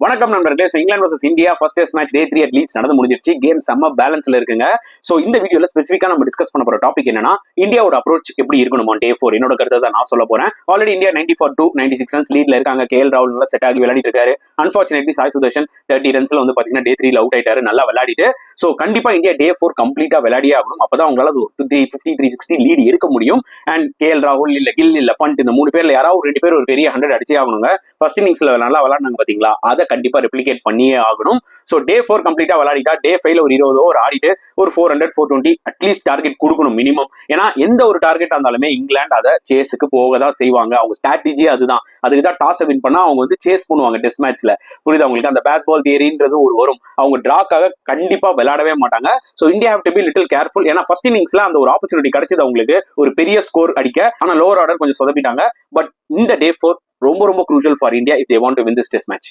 வணக்கம் நண்பர்களே. England versus India first test match day 3 at Leeds நடந்து முடிஞ்சிருச்சு. கேம் செம்ம பேலன்ஸ்ல இருக்குங்க. சோ இந்த வீடியோல ஸ்பெசிஃபிக்கா நம்ம டிஸ்கஸ் பண்ண போற டாபிக் என்னன்னா, இந்தியாவோட அப்ரோச் எப்படி இருக்கணுமா டே 4. என்னோட கருத்தை தான் நான் சொல்ல போறேன். ஆல்ரெடி இந்தியா 94-96 ரன்ஸ் லீட்ல இருக்காங்க. கேஎல் ராகுல் நல்லா செட் ஆகி விளையாடிட்டு இருக்காரு. அன்பார்ச்சுனேட்லி சாய் சுதர்ஷன் 30 ரன்ஸ்ல வந்து பாத்தீங்கன்னா டே 3 அவுட் ஆயிட்டாரு. நல்லா விளையாடிட்டு சோ கண்டிப்பா இந்தியா டே 4 கம்ப்ளீட்டா விளையாடியே ஆகணும். அப்பதான் அவங்களால 350-360 லீட் எடுக்க முடியும். அண்ட் கேஎல் ராகுல் இல்ல கில் இல்ல பண்ட் இந்த 3 பேர்ல யாராவது 2 பேர் ஒரு பெரிய 100 அடிச்சே ஆகணுங்க. ஃபர்ஸ்ட் இன்னிங்ஸ்ல நல்லா விளையாடுனாங்க பாத்தீங்களா, அதை கண்டிப்பா ரெப்ளிகேட் பண்ணியே ஆகணும். சோ டே 4 கம்ப்ளீட்டா விளையாடிட்டா டே 5ல ஒரு 20 ஓவர் ஆடிட்டு ஒரு 400-420 அட்லீஸ்ட் டார்கெட் கொடுக்கணும் மினிமம். ஏன்னா எந்த ஒரு டார்கெட் இருந்தாலுமே இங்கிலாந்து அதை சேஸுக்கு போக தான் செய்வாங்க. அவங்க ஸ்ட்ராட்டஜி அதுதான். அதுக்கு தான் டாஸ் வின் பண்ணா அவங்க வந்து சேஸ் பண்ணுவாங்க டெஸ்ட் மேட்ச்ல. புரியுது அவங்களுக்கு? அந்த பேஸ்பால் தியரின்றது ஒரு வரும். அவங்க டிராக்காக கண்டிப்பா விளையாடவே மாட்டாங்க. So India have to be little careful. ஏன்னா ஃபர்ஸ்ட் இன்னிங்ஸ்ல அந்த ஒரு ஆப்பர்ச்சுனிட்டி கிடைச்சது அவங்களுக்கு ஒரு பெரிய ஸ்கோர் அடிக்க. ஆனா லோவர் ஆர்டர் கொஞ்சம் சொதப்பிட்டாங்க. பட் இந்த டே 4 ரொம்ப ரொம்ப crucial for India if they want to win this test match.